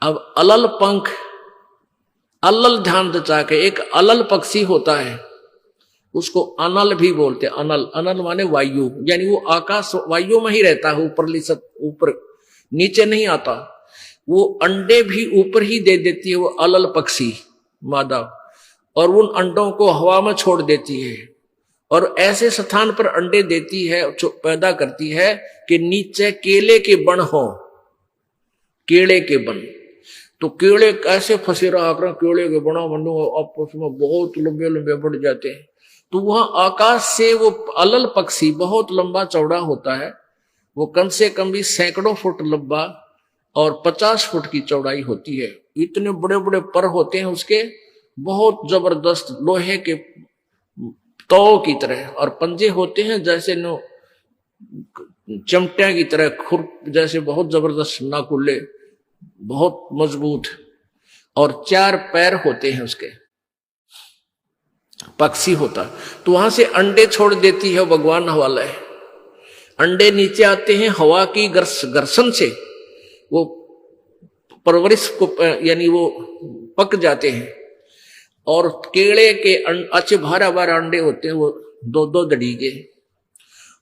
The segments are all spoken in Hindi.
अब अलल पंख, अलल ध्यान दचा के, एक अलल पक्षी होता है उसको अनल भी बोलते हैं। अनल, अनल माने वायु, यानी वो आकाश वायु में ही रहता है, ऊपर नीचे नहीं आता। वो अंडे भी ऊपर ही दे देती है वो अलल पक्षी मादा, और उन अंडों को हवा में छोड़ देती है और ऐसे स्थान पर अंडे देती है, पैदा करती है कि नीचे केले के बन हो, केले के बन। तो केले कैसे फंसे रहा कर, केले के बना बनो आपस में बहुत लंबे लंबे बढ़ जाते हैं। तो वहां आकाश से वो अलल पक्षी बहुत लंबा चौड़ा होता है, वो कम से कम भी सैकड़ों फुट लंबा और 50 फुट की चौड़ाई होती है। इतने बड़े बड़े पर होते हैं उसके, बहुत जबरदस्त लोहे के तौ की तरह, और पंजे होते हैं जैसे नो चमटिया की तरह, खुर जैसे बहुत जबरदस्त नाकुले, बहुत मजबूत, और 4 पैर होते हैं उसके, पक्षी होता। तो वहां से अंडे छोड़ देती है भगवान वाला है। अंडे नीचे आते हैं हवा की घर्षण से, वो परवरिश को यानी वो पक जाते हैं। और केले के अच्छे भारा भारा अंडे होते हैं, वो 2-2 दड़ी के,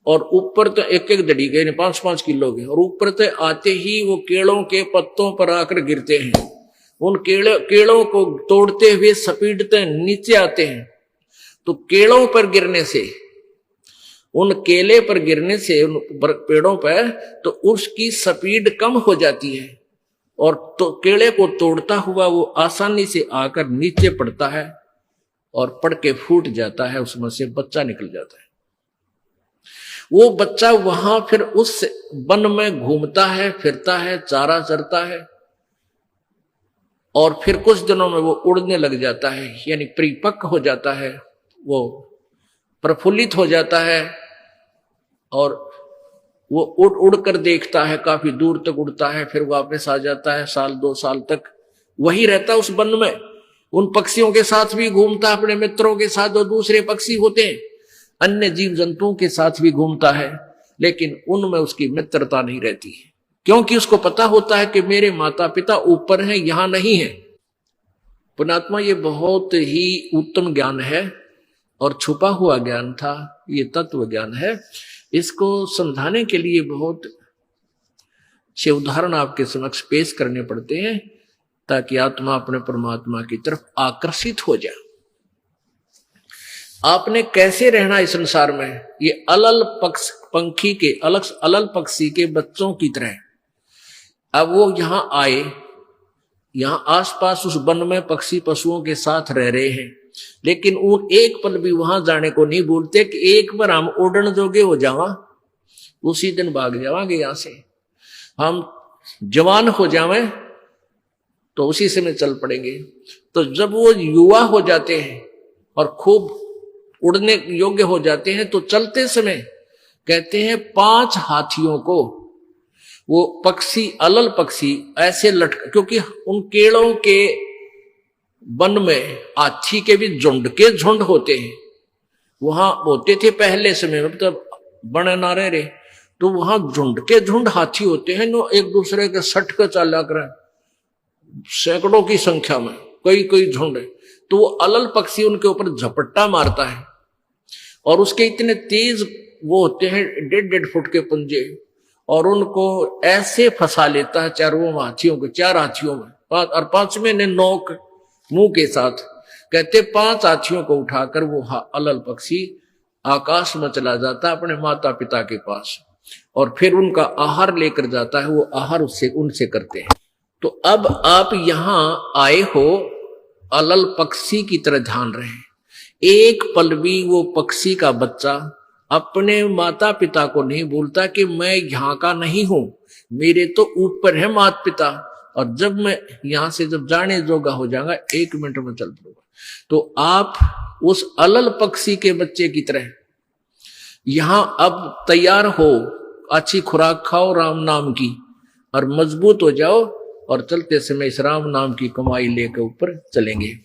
और ऊपर तो 1-1 दड़ी के, 5-5 किलो के, और ऊपर तो आते ही वो केलों के पत्तों पर आकर गिरते हैं। उन केलों को तोड़ते हुए सपीटते नीचे आते हैं। तो केलों पर गिरने से, उन केले पर गिरने से, उन पेड़ों पर, तो उसकी स्पीड कम हो जाती है, और तो केले को तोड़ता हुआ वो आसानी से आकर नीचे पड़ता है और पड़ के फूट जाता है, उसमें से बच्चा निकल जाता है। वो बच्चा वहां फिर उस वन में घूमता है, फिरता है, चारा चरता है, और फिर कुछ दिनों में वो उड़ने लग जाता है, यानी परिपक्व हो जाता है, वो प्रफुल्लित हो जाता है, और वो उड़ उड़ कर देखता है, काफी दूर तक उड़ता है, फिर वापस आ जाता है। 1-2 साल तक वही रहता है उस वन में, उन पक्षियों के साथ भी घूमता है, अपने मित्रों के साथ, जो दूसरे पक्षी होते हैं, अन्य जीव जंतुओं के साथ भी घूमता है, लेकिन उनमें उसकी मित्रता नहीं रहती है, क्योंकि उसको पता होता है कि मेरे माता पिता ऊपर हैं, यहां नहीं है। पुण्यात्मा, ये बहुत ही उत्तम ज्ञान है और छुपा हुआ ज्ञान था, ये तत्व ज्ञान है। इसको समझाने के लिए बहुत से उदाहरण आपके समक्ष पेश करने पड़ते हैं, ताकि आत्मा अपने परमात्मा की तरफ आकर्षित हो जाए। आपने कैसे रहना इस संसार में, ये अलल पंखी के, अलल पक्षी के बच्चों की तरह। अब वो यहां आए, यहां आसपास उस वन में पक्षी पशुओं के साथ रह रहे हैं, लेकिन उन एक पल भी वहां जाने को नहीं भूलते कि एक बार हम उड़न जोगे हो जावा, उसी दिन भाग जावांगे यहां से, हम जवान हो जावे तो उसी समय चल पड़ेंगे। तो जब वो युवा हो जाते हैं और खूब उड़ने योग्य हो जाते हैं, तो चलते समय कहते हैं 5 हाथियों को वो पक्षी, अलल पक्षी ऐसे लटक, क्योंकि उन केलों के वन में हाथी के भी झुंड के झुंड होते हैं, वहां होते थे पहले समय में, तब बने ना रहे, तो वहां झुंड के झुंड हाथी होते हैं, नो एक दूसरे के सट कर चाला कर, सैकड़ों की संख्या में, कई झुंड है। तो वो अलल पक्षी उनके ऊपर झपट्टा मारता है, और उसके इतने तेज वो होते हैं 1.5 फुट के पंजे, और उनको ऐसे फंसा लेता है चारों हाथियों को, 4 हाथियों में, और 5वें ने नोक मुंह के साथ। कहते 5 हाथियों को उठाकर वो अलल पक्षी आकाश में चला जाता है अपने माता पिता के पास, और फिर उनका आहार लेकर जाता है, वो आहार उनसे करते हैं। तो अब आप यहां आए हो, अलल पक्षी की तरह ध्यान रहे। एक पल भी वो पक्षी का बच्चा अपने माता पिता को नहीं भूलता कि मैं यहाँ का नहीं हूं, मेरे तो ऊपर है माता पिता, और जब मैं यहां से जब जाने जोगा हो जाऊंगा 1 मिनट में चल पड़ूंगा। तो आप उस अलल पक्षी के बच्चे की तरह यहां अब तैयार हो, अच्छी खुराक खाओ राम नाम की, और मजबूत हो जाओ, और चलते समय इस राम नाम की कमाई लेकर ऊपर चलेंगे।